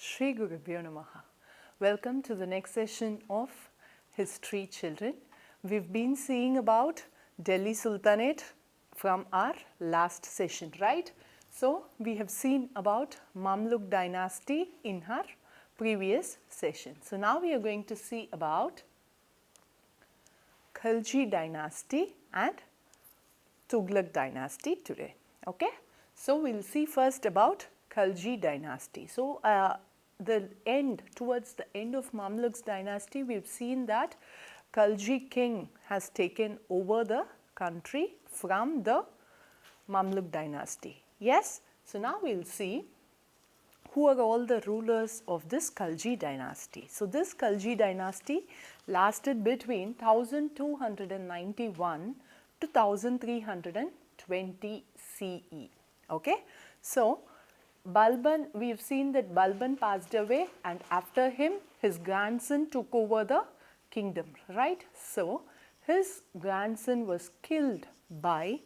Shri Gurubhyo Namaha. Welcome to the next session of History Children. We've been seeing about Delhi Sultanate from our last session, right? So, we have seen about Mamluk Dynasty in our previous session. So, now we are going to see about KHALJI Dynasty and TUGHLAQ Dynasty today, okay? So, we will see first about KHALJI Dynasty. So, towards the end of Mamluk's dynasty, we have seen that KHALJI king has taken over the country from the Mamluk dynasty. Yes? So, now we will see who are all the rulers of this KHALJI dynasty. So, this KHALJI dynasty lasted between 1291 to 1320 CE. Okay? So, Balban, we have seen that Balban passed away and after him his grandson took over the kingdom, right. So, his grandson was killed by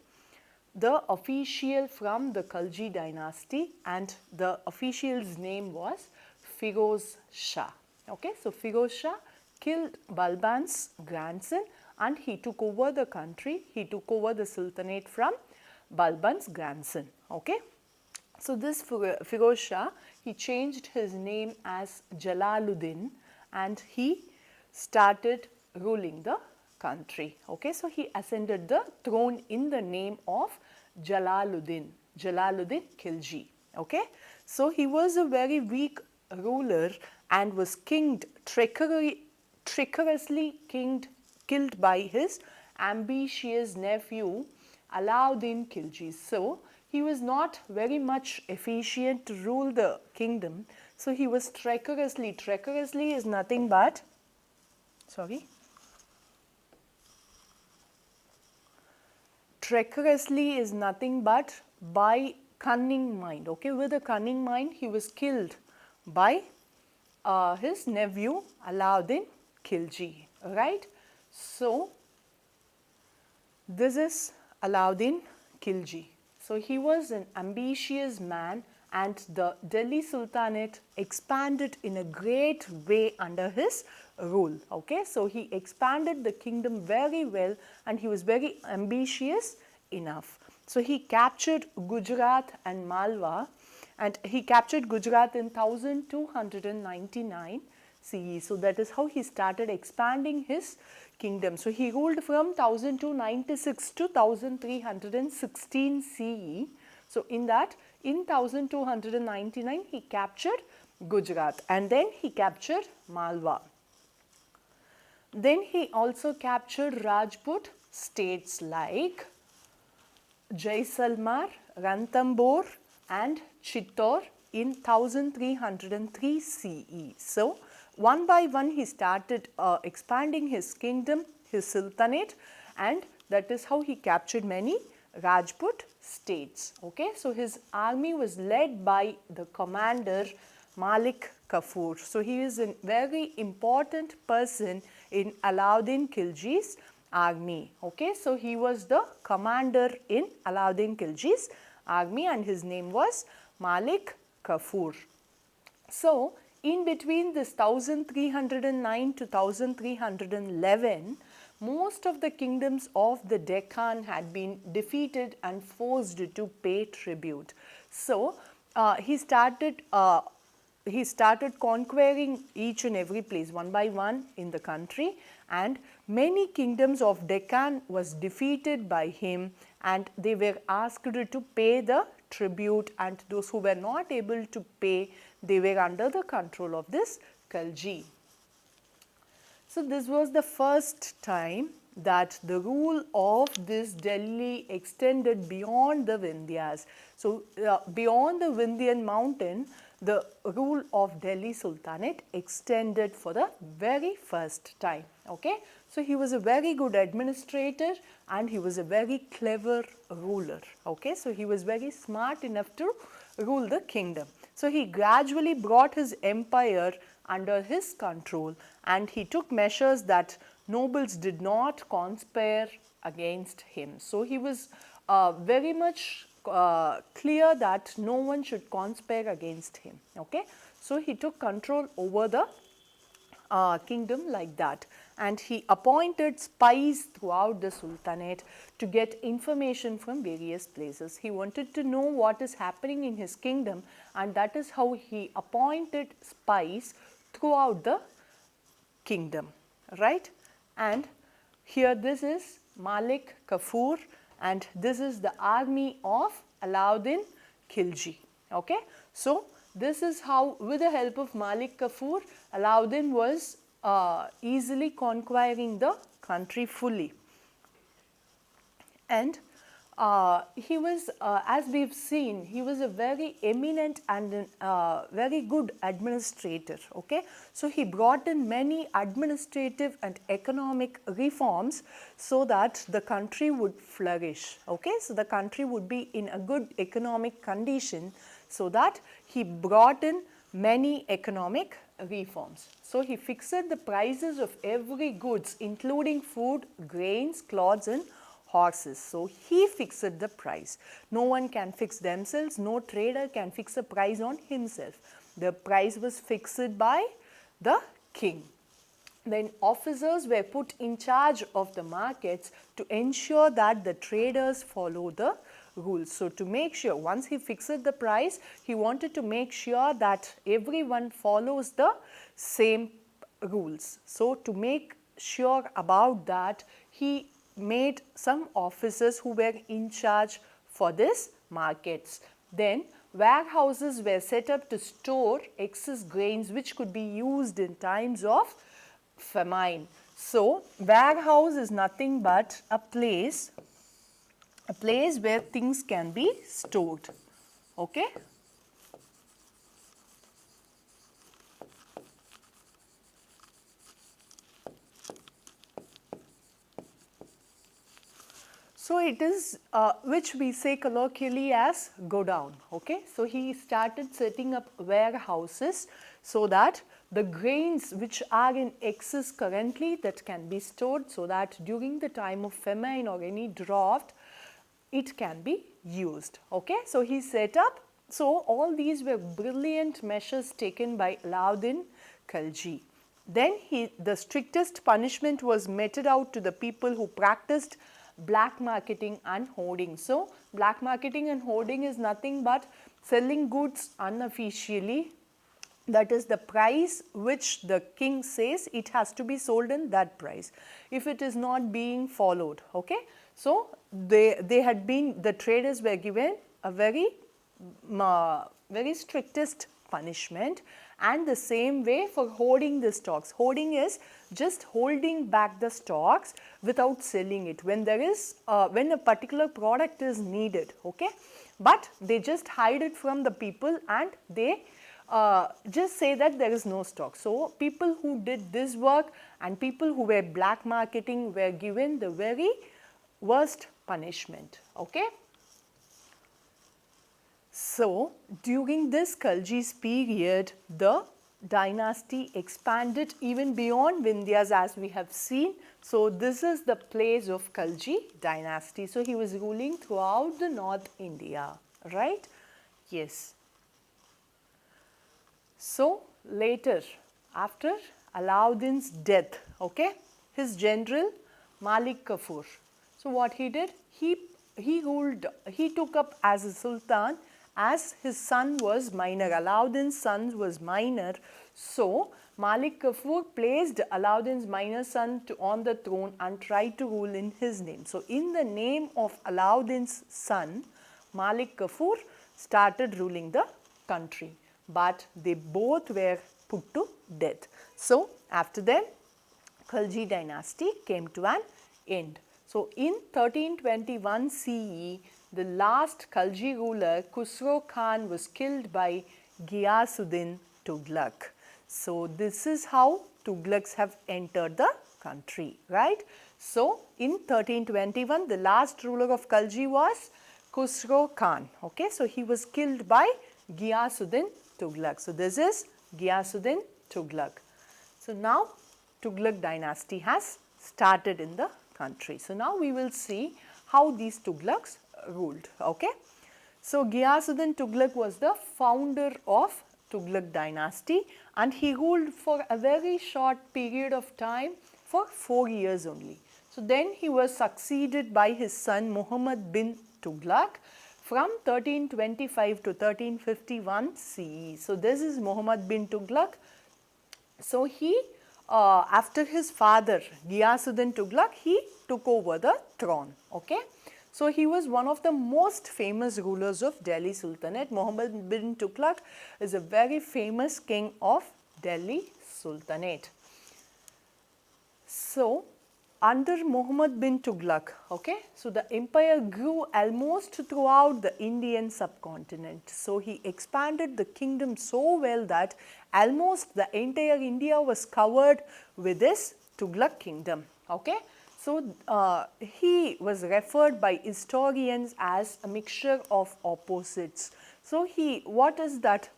the official from the KHALJI dynasty and the official's name was Firoz Shah. Okay. So, Firoz Shah killed Balban's grandson and he took over the country, he took over the Sultanate from Balban's grandson. Okay. So, this Firoz Shah, he changed his name as Alauddin and he started ruling the country. Okay. So, he ascended the throne in the name of Alauddin Khilji. Okay. So, he was a very weak ruler and was treacherously killed by his ambitious nephew Alauddin Khilji. So, he was not very much efficient to rule the kingdom. So, he was treacherously is nothing but, treacherously is nothing but by cunning mind. Okay, with a cunning mind, he was killed by his nephew Alauddin Khilji, right. So, this is Alauddin Khilji. So, he was an ambitious man and the Delhi Sultanate expanded in a great way under his rule. Okay. So, he expanded the kingdom very well and he was very ambitious enough. So, he captured Gujarat and Malwa and he captured Gujarat in 1299 CE. So, that is how he started expanding his kingdom. So, he ruled from 1296 to 1316 CE. So, in that in 1299 he captured Gujarat and then he captured Malwa. Then he also captured Rajput states like Jaisalmer, Ranthambore and Chittor in 1303 CE. So, one by one he started expanding his kingdom, his sultanate, and that is how he captured many Rajput states. Okay. So, his army was led by the commander Malik Kafur. So, he is a very important person in Alauddin Khilji's army. Okay. So, he was the commander in Alauddin Khilji's army and his name was Malik Kafur. So, in between this 1309 to 1311, most of the kingdoms of the Deccan had been defeated and forced to pay tribute. So, he started conquering each and every place one by one in the country and many kingdoms of Deccan was defeated by him and they were asked to pay the tribute and those who were not able to pay, they were under the control of this KHALJI. So, this was the first time that the rule of this Delhi extended beyond the Vindhyas. So, beyond the Vindhyan mountain, the rule of Delhi Sultanate extended for the very first time. Okay. So, he was a very good administrator and he was a very clever ruler. Okay. So, he was very smart enough to rule the kingdom. So, he gradually brought his empire under his control and he took measures that nobles did not conspire against him. So, he was very much clear that no one should conspire against him. Okay, so he took control over the kingdom like that, and he appointed spies throughout the Sultanate to get information from various places. He wanted to know what is happening in his kingdom, and that is how he appointed spies throughout the kingdom, right? And here this is Malik Kafur, and this is the army of Alauddin Khilji. Okay, so this is how, with the help of Malik Kafur, Alauddin was easily conquering the country fully. And he was, as we have seen, he was a very eminent and very good administrator. Okay, so he brought in many administrative and economic reforms so that the country would flourish. Okay, so the country would be in a good economic condition, so that he brought in many economic reforms. So he fixed the prices of every goods, including food, grains, clothes and horses. So he fixed the price. No one can fix themselves, no trader can fix a price on himself. The price was fixed by the king. Then officers were put in charge of the markets to ensure that the traders follow the rules. So to make sure, once he fixed the price, he wanted to make sure that everyone follows the same rules. So to make sure about that, he made some officers who were in charge for this markets. Then warehouses were set up to store excess grains which could be used in times of famine. So warehouse is nothing but a place where things can be stored. Okay. So it is which we say colloquially as go down. Okay. So he started setting up warehouses so that the grains which are in excess currently, that can be stored, so that during the time of famine or any drought, it can be used. Okay. So he set up, so all these were brilliant measures taken by Alauddin Khilji. Then the strictest punishment was meted out to the people who practiced black marketing and hoarding. So black marketing and hoarding is nothing but selling goods unofficially. That is the price which the king says, it has to be sold in that price. If it is not being followed, okay. So they had been, the traders were given a very strictest punishment, and the same way for hoarding the stocks. Hoarding is just holding back the stocks without selling it when there is when a particular product is needed, okay, but they just hide it from the people and they just say that there is no stock. So people who did this work and people who were black marketing were given the very worst punishment. Okay. So during this Khalji's period, the dynasty expanded even beyond Vindhyas, as we have seen. So this is the place of Khalji dynasty. So he was ruling throughout the North India, right? Yes. So later, after Alauddin's death, okay, his general Malik Kafur. So what he did, he took up as a sultan, as his son was minor. Alauddin's son was minor. So Malik Kafur placed Alauddin's minor son on the throne and tried to rule in his name. So in the name of Alauddin's son, Malik Kafur started ruling the country, but they both were put to death. So after them, Khalji dynasty came to an end. So in 1321 CE, the last Khalji ruler Khusro Khan was killed by Ghiyasuddin TUGHLAQ. So this is how Tughlaqs have entered the country, right? So in 1321, the last ruler of Khalji was Khusro Khan. Okay, so he was killed by Ghiyasuddin TUGHLAQ. So this is Ghiyasuddin TUGHLAQ. So now Tughlaq dynasty has started in the country. So now we will see how these Tughlaqs ruled. Okay. So Ghiyasuddin Tughlaq was the founder of Tughlaq dynasty, and he ruled for a very short period of time, for 4 years only. So then he was succeeded by his son Muhammad bin Tughlaq from 1325 to 1351 CE. So this is Muhammad bin Tughlaq. So he, after his father Ghiyasuddin Tughlaq, he took over the throne. Okay. So he was one of the most famous rulers of Delhi Sultanate. Muhammad bin Tughlaq is a very famous king of Delhi Sultanate. So under Muhammad bin Tughlaq, okay, so the empire grew almost throughout the Indian subcontinent. So he expanded the kingdom so well that almost the entire India was covered with this Tughlaq kingdom. Okay. So he was referred by historians as a mixture of opposites. So what is that?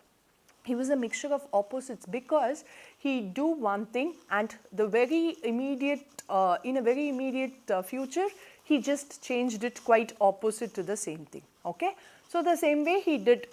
He was a mixture of opposites because he do one thing and the very immediate, in a very immediate future, he just changed it quite opposite to the same thing. Okay. So the same way he did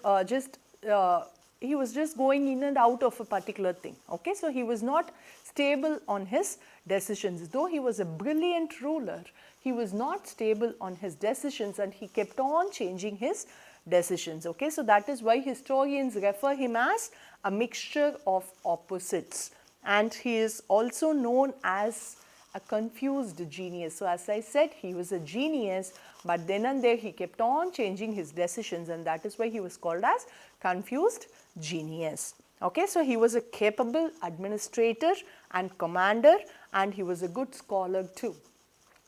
he was just going in and out of a particular thing. Okay. So he was not stable on his decisions. Though he was a brilliant ruler, he was not stable on his decisions and he kept on changing his decisions. Okay. So that is why historians refer him as a mixture of opposites, and he is also known as a confused genius. So as I said, he was a genius, but then and there he kept on changing his decisions, and that is why he was called as confused genius. Okay. So he was a capable administrator and commander, and he was a good scholar too.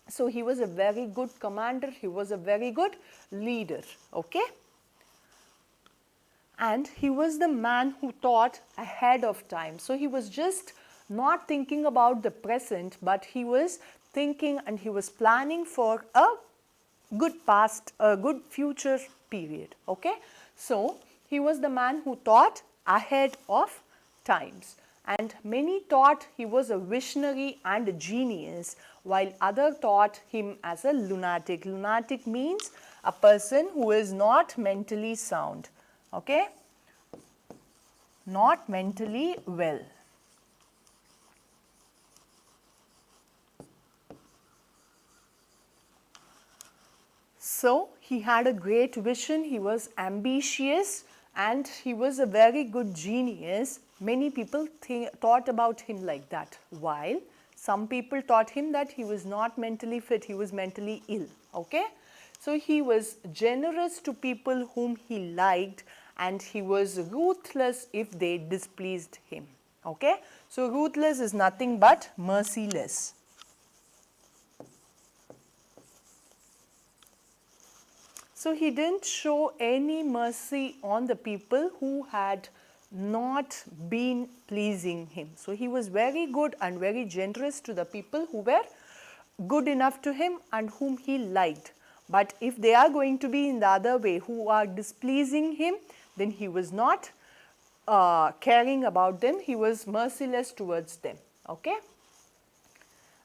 So he was a very good commander, he was a very good leader. Okay. And he was the man who thought ahead of time. So he was just not thinking about the present, but he was thinking and he was planning for a good past, a good future period. Okay. So he was the man who thought ahead of times, and many thought he was a visionary and a genius, while others thought him as a lunatic. Lunatic means a person who is not mentally sound. Okay, not mentally well. So he had a great vision, he was ambitious, and he was a very good genius. Many people thought about him like that, while some people thought him that he was not mentally fit, he was mentally ill. Okay. So he was generous to people whom he liked, and he was ruthless if they displeased him. Okay. So ruthless is nothing but merciless. So he didn't show any mercy on the people who had not been pleasing him. So he was very good and very generous to the people who were good enough to him and whom he liked. But if they are going to be in the other way, who are displeasing him, then he was not caring about them, he was merciless towards them. Okay.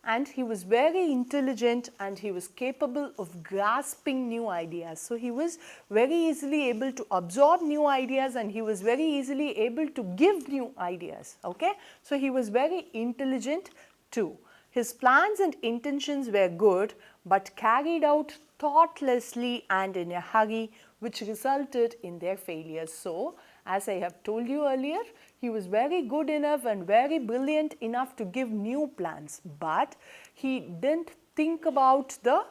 And he was very intelligent and he was capable of grasping new ideas. So he was very easily able to absorb new ideas, and he was very easily able to give new ideas. Okay. So he was very intelligent too. His plans and intentions were good, but carried out thoughtlessly and in a hurry, which resulted in their failures. So as I have told you earlier, he was very good enough and very brilliant enough to give new plans, but he didn't think about the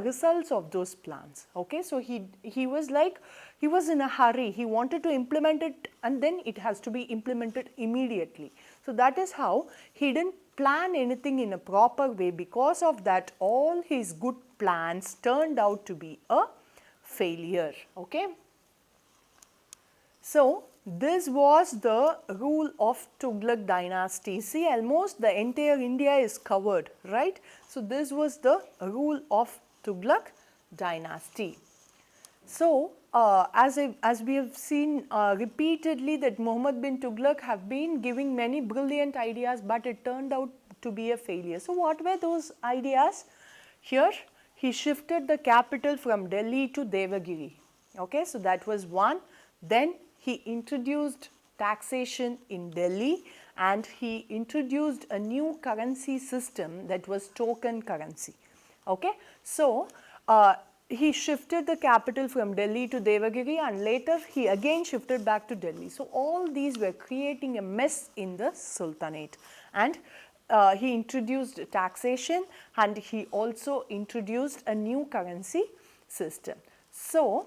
results of those plans. Okay. So he was like, he was in a hurry, he wanted to implement it and then it has to be implemented immediately. So that is how he didn't plan anything in a proper way. Because of that, all his good plans turned out to be a failure. Okay. So this was the rule of Tughlaq dynasty. See, almost the entire India is covered, right? So this was the rule of Tughlaq dynasty. So as we have seen repeatedly, that Muhammad bin Tughlaq have been giving many brilliant ideas, but it turned out to be a failure. So what were those ideas? Here he shifted the capital from Delhi to Devagiri. Okay, so that was one. Then he introduced taxation in Delhi and he introduced a new currency system that was token currency. Okay, so he shifted the capital from Delhi to Devagiri and later he again shifted back to Delhi. So all these were creating a mess in the Sultanate, and he introduced taxation and he also introduced a new currency system. So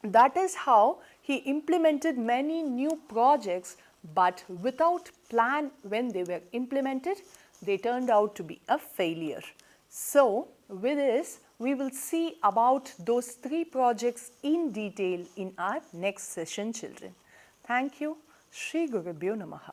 that is how he implemented many new projects, but without plan when they were implemented, they turned out to be a failure. So with this, we will see about those 3 projects in detail in our next session, children. Thank you. Shri Gurubhyo Namaha.